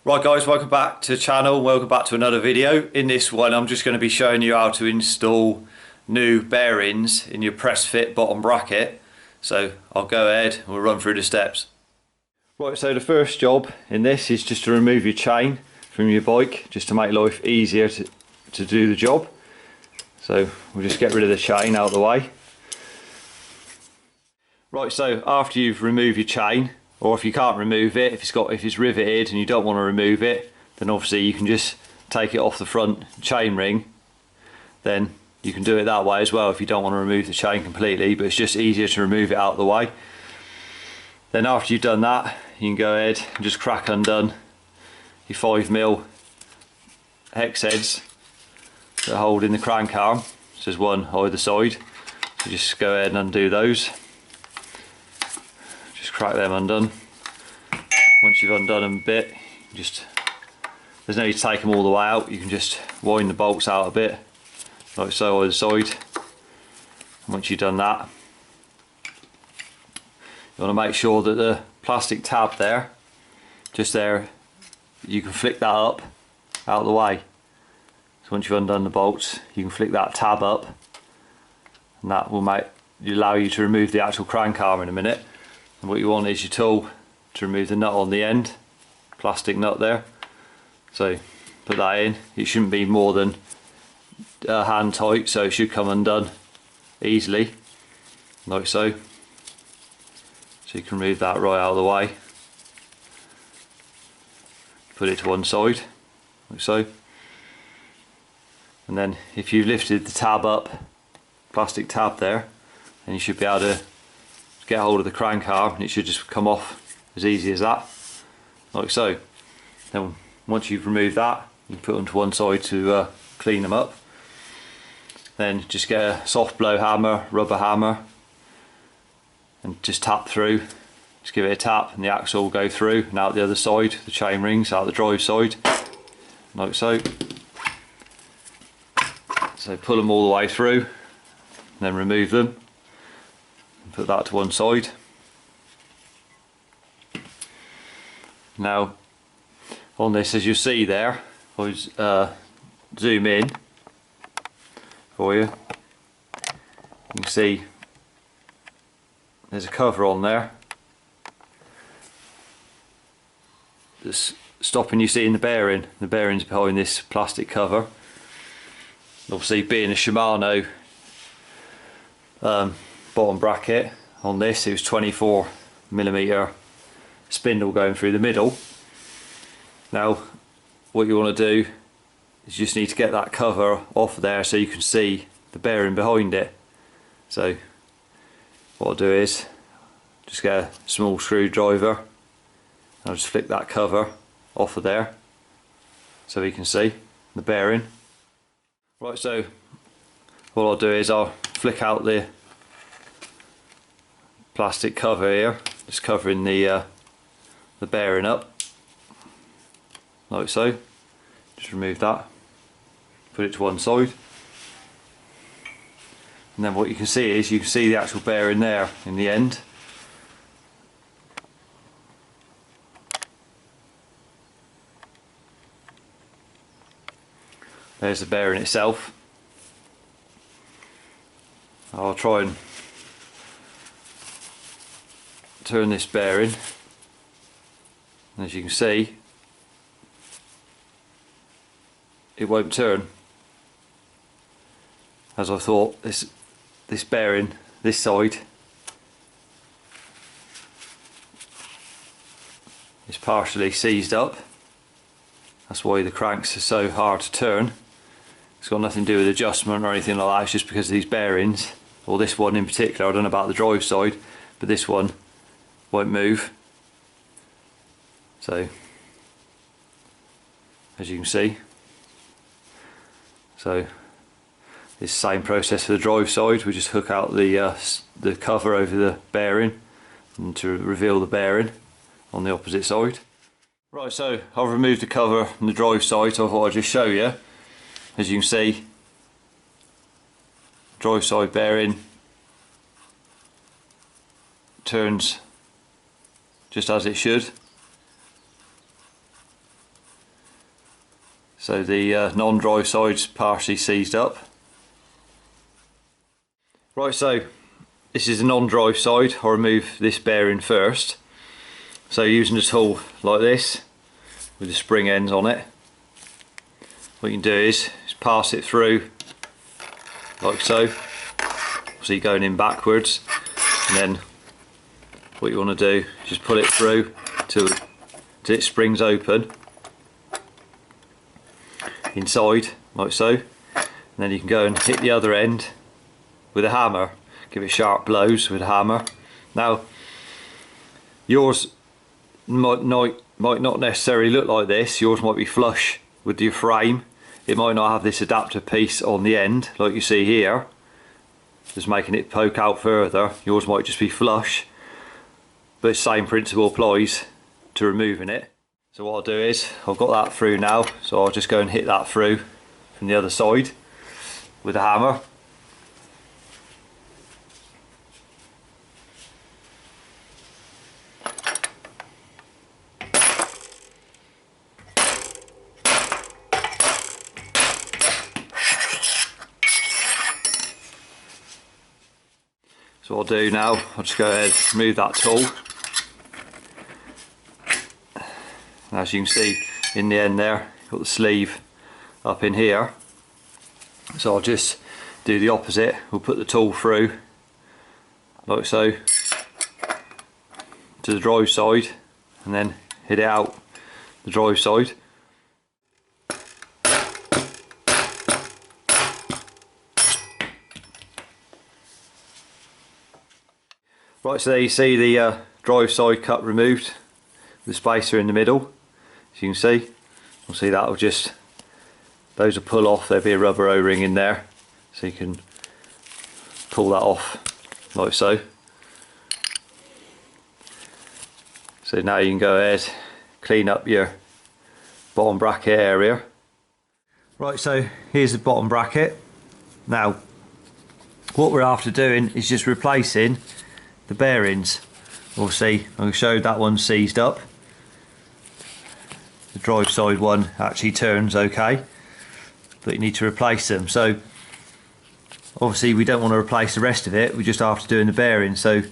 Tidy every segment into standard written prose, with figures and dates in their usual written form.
Right guys, welcome back to the channel, welcome back to another video. In this one I'm just going to be showing you how to install new bearings in your press fit bottom bracket. So I'll go ahead and we'll run through the steps. Right, so the first job in this is just to remove your chain from your bike, just to make life easier to do the job. So we'll just get rid of the chain out of the way. Right, so after you've removed your chain, or if you can't remove it, if it's riveted and you don't want to remove it, then obviously you can just take it off the front chain ring. Then you can do it that way as well if you don't want to remove the chain completely, but it's just easier to remove it out of the way. Then after you've done that, you can go ahead and just crack undone your 5mm hex heads that hold in the crank arm. So there's one either side, so just go ahead and undo those. Just crack them undone. Once you've undone them a bit, there's no need to take them all the way out, you can just wind the bolts out a bit, like so either side. And once you've done that, you want to make sure that the plastic tab there, just there, you can flick that up out of the way. So once you've undone the bolts, you can flick that tab up, and that will allow you to remove the actual crank arm in a minute. And what you want is your tool to remove the nut on the end, plastic nut there. So put that in. It shouldn't be more than hand tight, so it should come undone easily, like so. So you can remove that right out of the way. Put it to one side, like so. And then if you've lifted the tab up, plastic tab there, then you should be able to get hold of the crank arm and it should just come off as easy as that, like so. Then once you've removed that, you can put them to one side to clean them up. Then just get a soft blow hammer, rubber hammer, and just tap through. Just give it a tap and the axle will go through and out the other side, the chain rings out the drive side, like so. So pull them all the way through, and then remove them, and put that to one side. Now on this, as you see there, I'll zoom in for you. You can see there's a cover on there that's stopping you seeing the bearing. The bearing's behind this plastic cover. Obviously, being a Shimano bottom bracket on this, it was 24mm spindle going through the middle. Now what you want to do is you just need to get that cover off there so you can see the bearing behind it. So what I'll do is just get a small screwdriver, I'll just flick that cover off of there so you can see the bearing. Right, so what I'll do is I'll flick out the plastic cover here, just covering the bearing up, like so. Just remove that, put it to one side, and then what you can see is you can see the actual bearing there in the end. There's the bearing itself. I'll try and turn this bearing, and as you can see, it won't turn. As I thought, this bearing, this side, is partially seized up. That's why the cranks are so hard to turn. It's got nothing to do with adjustment or anything like that, it's just because of these bearings, or this one in particular. I don't know about the drive side, but this one won't move. So as you can see, so this same process for the drive side. We just hook out the cover over the bearing and to reveal the bearing on the opposite side. Right, so I've removed the cover from the drive side, so I thought I'd just show you. As you can see, drive side bearing turns just as it should. so the non-dry side's partially seized up. Right, so this is the non-dry side. I'll remove this bearing first. So using a tool like this with the spring ends on it, what you can do is pass it through like so. So you're going in backwards, and then what you want to do is just pull it through till it springs open inside like so, and then you can go and hit the other end with a hammer. Give it sharp blows with a hammer. Now yours might not necessarily look like this. Yours might be flush with your frame. It might not have this adapter piece on the end like you see here, just making it poke out further. Yours might just be flush, but the same principle applies to removing it. So what I'll do is, I've got that through now, so I'll just go and hit that through from the other side with a hammer. So what I'll do now, I'll just go ahead and remove that tool. And as you can see in the end there, got the sleeve up in here. So I'll just do the opposite. We'll put the tool through like so to the drive side, and then hit it out the drive side. Right, so there you see the drive side cut removed, the spacer in the middle. As you can see, you'll see that'll just, those will pull off. There'll be a rubber O-ring in there, so you can pull that off like so. So now you can go ahead, clean up your bottom bracket area. Right, so here's the bottom bracket. Now what we're after doing is just replacing the bearings. Obviously I showed that one seized up. The drive side one actually turns okay, but you need to replace them. So obviously we don't want to replace the rest of it, we're just after doing the bearings. So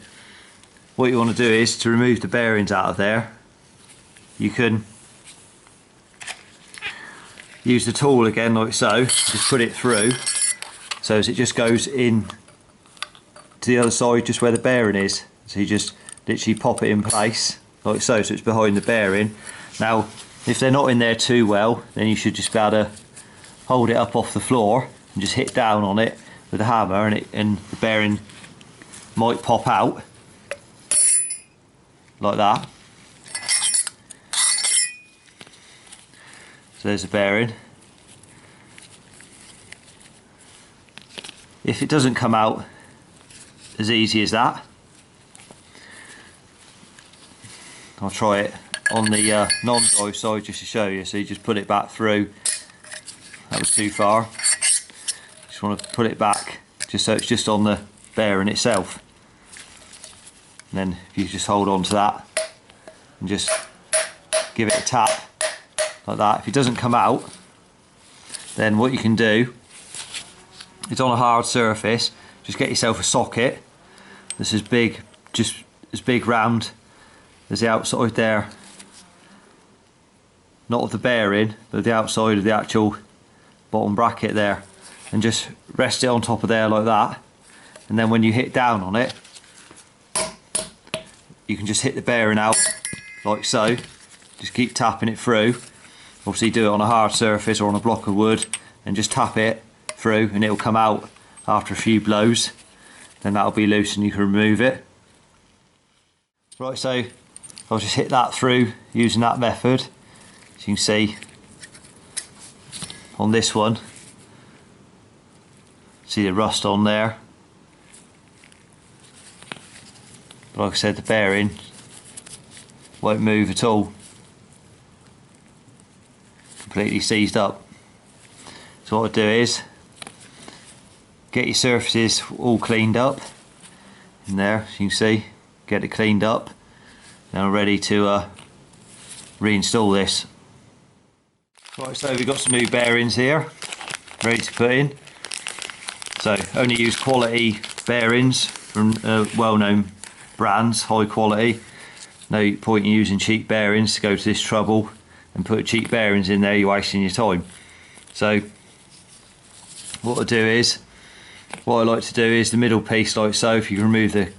what you want to do is to remove the bearings out of there. You can use the tool again like so, just put it through so as it just goes in to the other side just where the bearing is. So you just literally pop it in place like so, so it's behind the bearing. Now if they're not in there too well, then you should just be able to hold it up off the floor and just hit down on it with a hammer, and the bearing might pop out like that. So there's the bearing. If it doesn't come out as easy as that, I'll try it on the non-drive side just to show you. So you just put it back through. That was too far. Just want to put it back just so it's just on the bearing itself. And then if you just hold on to that and just give it a tap like that. If it doesn't come out, then what you can do is on a hard surface, just get yourself a socket that's as big, just as big round as the outside there, not of the bearing but the outside of the actual bottom bracket there, and just rest it on top of there like that. And then when you hit down on it, you can just hit the bearing out like so. Just keep tapping it through. Obviously do it on a hard surface or on a block of wood, and just tap it through and it'll come out after a few blows. Then that'll be loose and you can remove it. Right, so I'll just hit that through using that method. As you can see on this one, see the rust on there. But like I said, the bearing won't move at all. Completely seized up. So what I do is get your surfaces all cleaned up in there, as you can see, get it cleaned up. Now I'm ready to reinstall this. Right, so we've got some new bearings here ready to put in. So only use quality bearings from well-known brands, high quality. No point in using cheap bearings to go to this trouble and put cheap bearings in there, you're wasting your time. So what I like to do is the middle piece like so. If you can remove the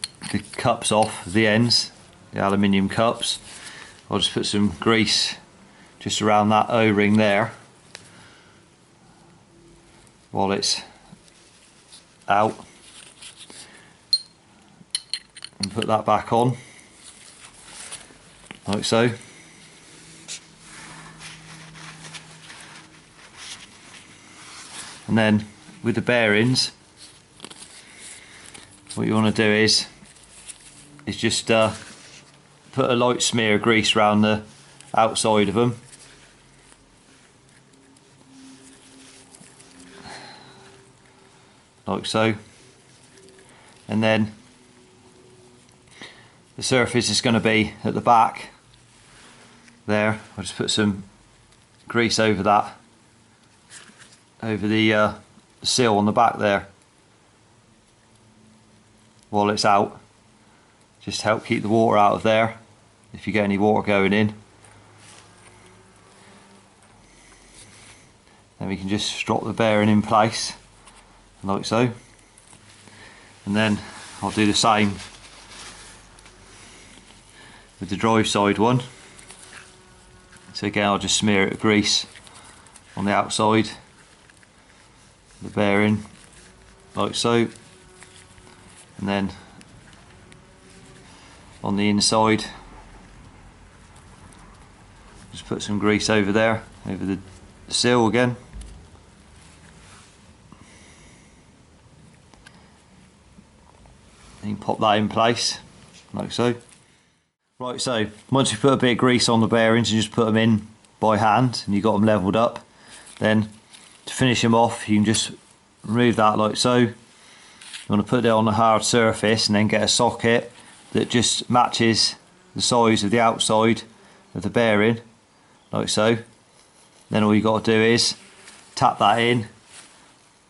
cups off the ends, the aluminium cups, I'll just put some grease just around that O-ring there while it's out, and put that back on like so. And then with the bearings, what you want to do is just put a light smear of grease around the outside of them, like so, and then the surface is going to be at the back there. I'll just put some grease over that, over the seal on the back there while it's out, just to help keep the water out of there if you get any water going in. Then we can just drop the bearing in place like so, and then I'll do the same with the drive side one. So again, I'll just smear it with grease on the outside of the bearing like so, and then on the inside just put some grease over there, over the seal again. You can pop that in place like so. Right, so once you put a bit of grease on the bearings and just put them in by hand and you've got them levelled up, then to finish them off you can just remove that like so. You want to put it on a hard surface and then get a socket that just matches the size of the outside of the bearing like so. Then all you got to do is tap that in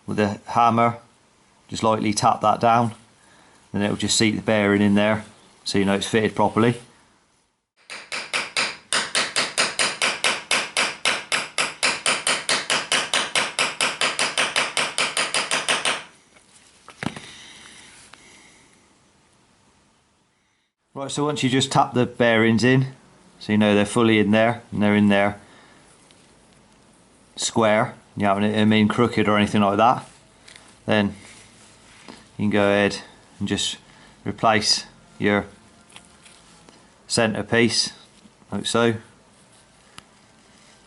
with a hammer, just lightly tap that down, and it'll just seat the bearing in there so you know it's fitted properly. Right, so once you just tap the bearings in, so you know they're fully in there, and they're in there square, you haven't them in crooked or anything like that, then you can go ahead and just replace your centre piece like so.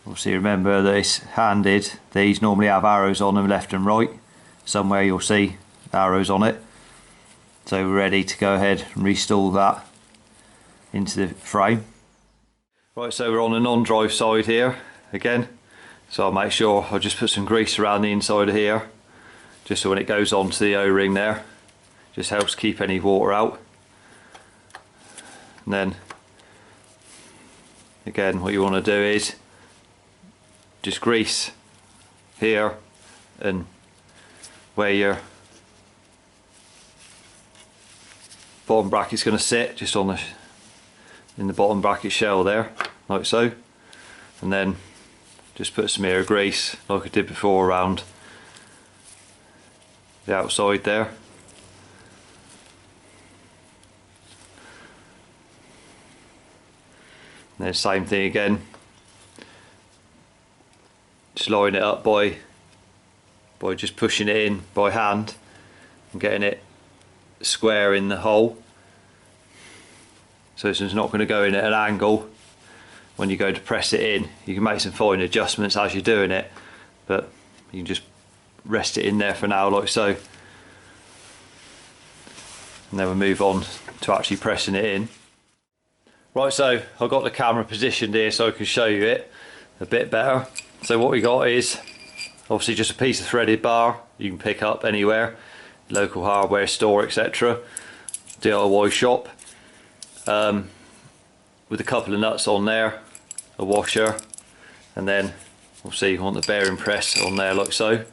Obviously remember that it's handed, these normally have arrows on them left and right, somewhere you'll see arrows on it. So we're ready to go ahead and reinstall that into the frame. Right, so we're on the non-drive side here again, so I'll make sure I'll just put some grease around the inside of here, just so when it goes onto the O-ring there, just helps keep any water out. And then again, what you want to do is just grease here and where your bottom bracket's going to sit, just on the in the bottom bracket shell there, like so, and then just put a smear of grease like I did before around the outside there. And then same thing again, just line it up by just pushing it in by hand and getting it square in the hole, so it's not going to go in at an angle when you go to press it in. You can make some fine adjustments as you're doing it, but you can just rest it in there for now like so, and then we'll move on to actually pressing it in. Right, so I've got the camera positioned here so I can show you it a bit better. So what we got is obviously just a piece of threaded bar you can pick up anywhere, local hardware store, etc., DIY shop, with a couple of nuts on there, a washer, and then obviously you want the bearing press on there like so,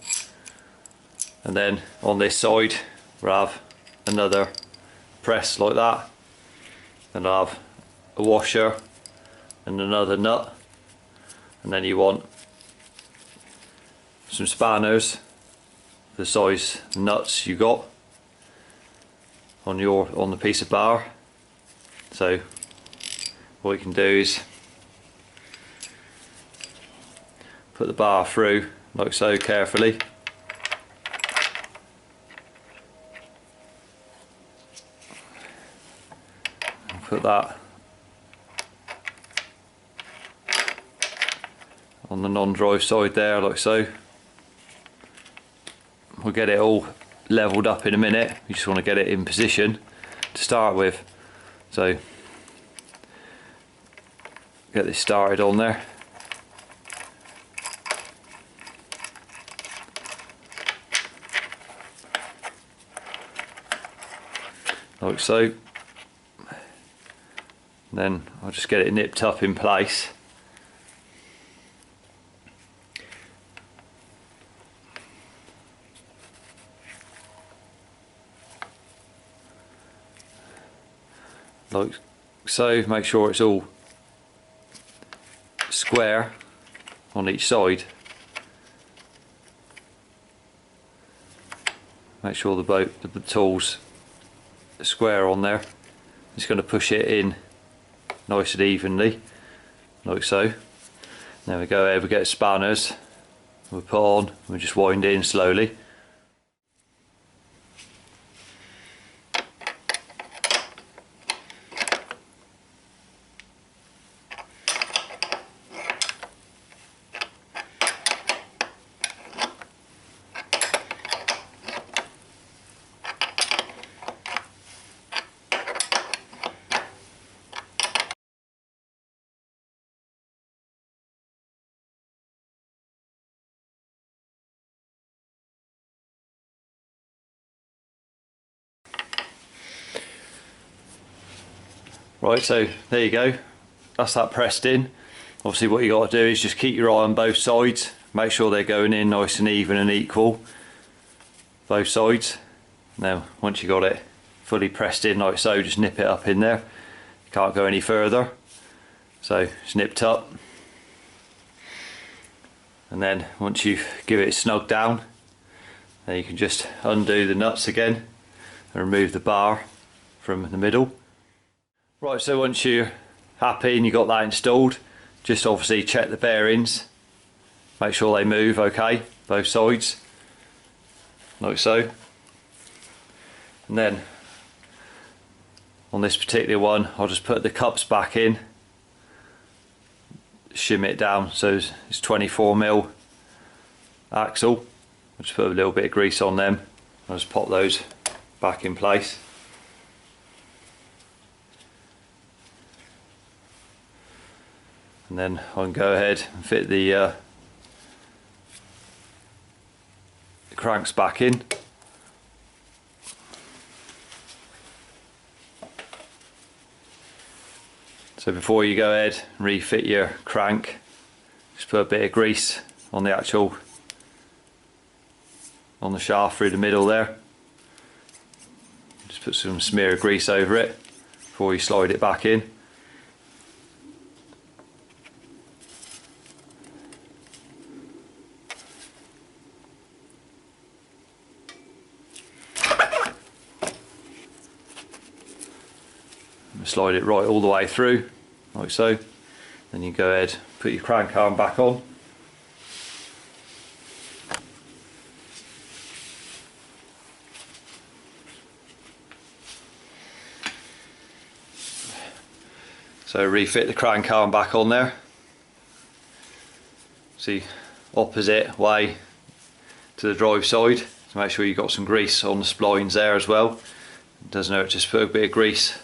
and then on this side we'll have another press like that, and I'll have a washer and another nut, and then you want some spanners the size nuts you got on the piece of bar. So what you can do is put the bar through like so carefully, and put that on the non-drive side there like so. We'll get it all leveled up in a minute. You just want to get it in position to start with. So get this started on there. Like so. Then I'll just get it nipped up in place. Like so, make sure it's all square on each side. Make sure the tool's square on there. Just going to push it in nice and evenly, like so. Then we go ahead, we get spanners, we put on, we just wind in slowly. Right, so there you go, that's that pressed in. Obviously what you got to do is just keep your eye on both sides, make sure they're going in nice and even and equal, both sides. Now once you got it fully pressed in like so, just nip it up in there. You can't go any further, so it's nipped up. And then once you give it snug down, then you can just undo the nuts again and remove the bar from the middle. Right, so once you're happy and you got that installed, just obviously check the bearings, make sure they move okay, both sides, like so. And then on this particular one, I'll just put the cups back in, shim it down so it's 24mm axle. I'll just put a little bit of grease on them, I'll just pop those back in place. And then I can go ahead and fit the cranks back in. So before you go ahead and refit your crank, just put a bit of grease on the shaft through the middle there. Just put some smear of grease over it before you slide it back in. Slide it right all the way through, like so. Then you go ahead, put your crank arm back on. So refit the crank arm back on there. See, opposite way to the drive side. So make sure you've got some grease on the splines there as well. It doesn't hurt, just put a bit of grease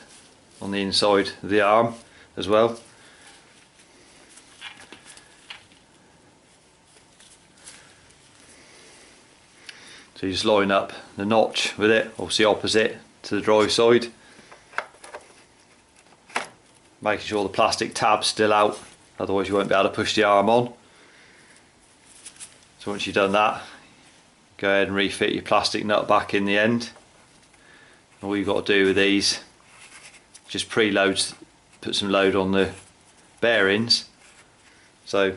on the inside of the arm as well. So you just line up the notch with it, obviously opposite to the drive side. Making sure the plastic tab's still out, otherwise you won't be able to push the arm on. So once you've done that, go ahead and refit your plastic nut back in the end. All you've got to do with these, just preload, put some load on the bearings. So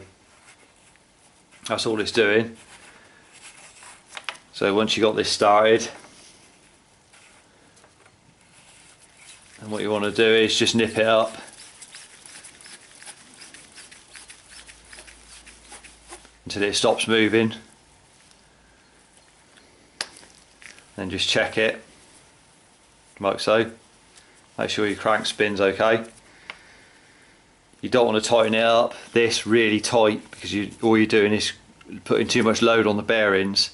that's all it's doing. So once you got this started, and what you want to do is just nip it up until it stops moving, then just check it like so. Make sure your crank spin's okay. You don't want to tighten it up this really tight, because all you're doing is putting too much load on the bearings.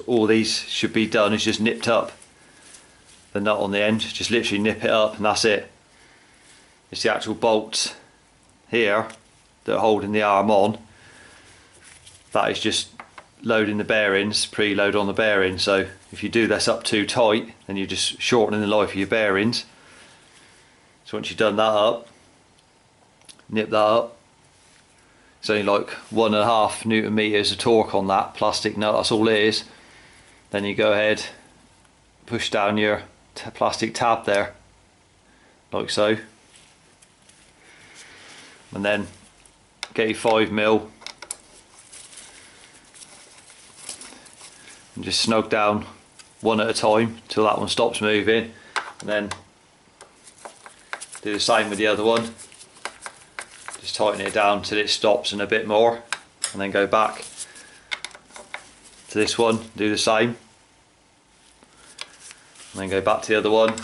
All these should be done is just nipped up. The nut on the end, just literally nip it up and that's it. It's the actual bolts here that are holding the arm on. That is just loading the bearings, preload on the bearings. So if you do this up too tight, then you're just shortening the life of your bearings. So once you've done that up, nip that up. It's only like 1.5 Newton meters of torque on that plastic nut, that's all it is. Then you go ahead, push down your plastic tab there, like so. And then get your 5mm and just snug down one at a time till that one stops moving. And then do the same with the other one. Just tighten it down till it stops and a bit more, and then go back to this one, do the same, and then go back to the other one.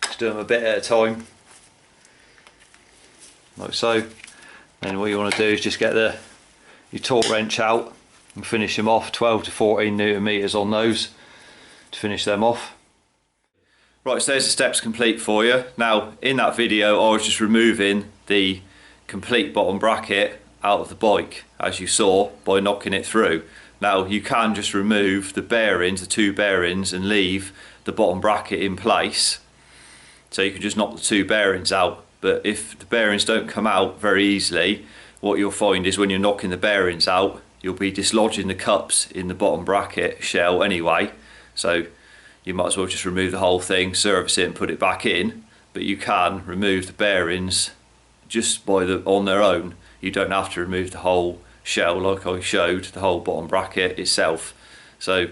Just do them a bit at a time, like so. Then what you want to do is just get your torque wrench out and finish them off. 12 to 14 Newton meters on those to finish them off. Right, so there's the steps complete for you. Now in that video I was just removing the complete bottom bracket out of the bike, as you saw, by knocking it through. Now you can just remove the bearings, the two bearings, and leave the bottom bracket in place. So you can just knock the two bearings out. But if the bearings don't come out very easily, what you'll find is when you're knocking the bearings out, you'll be dislodging the cups in the bottom bracket shell anyway. So you might as well just remove the whole thing, service it and put it back in. But you can remove the bearings just on their own. You don't have to remove the whole shell like I showed, the whole bottom bracket itself. So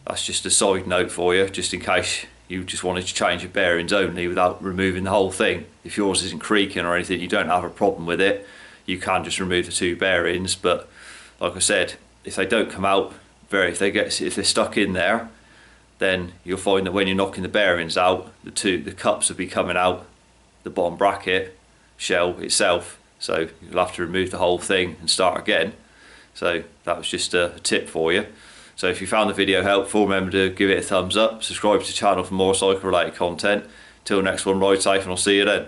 that's just a side note for you, just in case you just wanted to change your bearings only without removing the whole thing. If yours isn't creaking or anything, you don't have a problem with it, you can just remove the two bearings. But like I said, if they don't come out if they're stuck in there, then you'll find that when you're knocking the bearings out, the cups will be coming out the bottom bracket shell itself. So you'll have to remove the whole thing and start again. So that was just a tip for you. So if you found the video helpful, remember to give it a thumbs up, subscribe to the channel for more cycle related content. Till next one, ride safe and I'll see you then.